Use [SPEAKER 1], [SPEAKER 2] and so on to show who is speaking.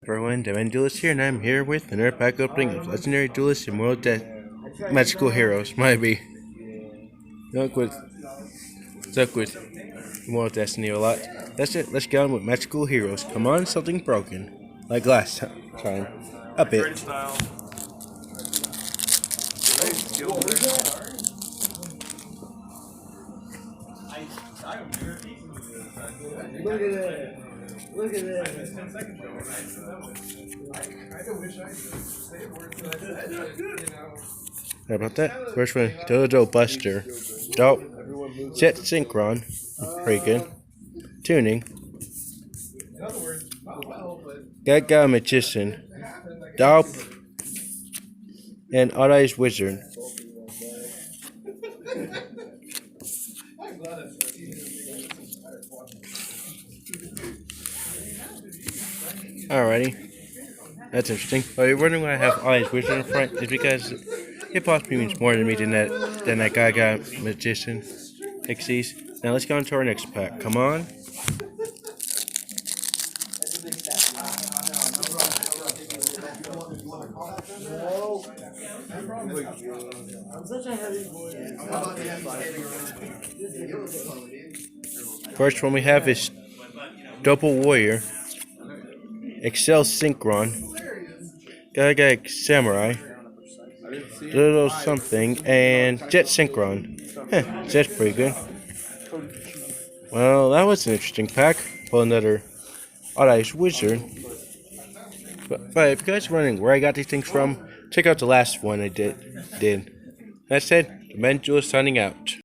[SPEAKER 1] Everyone, Devin Duelist here, and I'm here with another pack opening of Legendary Duelist and Magical Heroes. Might be stuck with Immortal Destiny a lot. That's it. Let's get on with Magical Heroes. Come on, something broken, like last time. A bit.
[SPEAKER 2] Look at that. Look at that.
[SPEAKER 1] How about that? First one, Dodo Buster. Dope. Jet Synchron. Pretty good. Tuning. Gaga Magician. Dope. And Odd Eyes Wizard. Alrighty. That's interesting. But you're wondering why I have Odd Eyes Wizard in front? It's because it possibly means more to me than that Gaga Magician Pixies. Now let's go on to our next pack. Come on. First one we have is Double Warrior, Excel Synchron, Gaga Samurai, Little Something, and Jet Synchron. That's pretty good. Well, that was an interesting pack. Well, another Odd Eyes Wizard. But if you guys are wondering where I got these things from, check out the last one I did. That said, Devin Duelist signing out.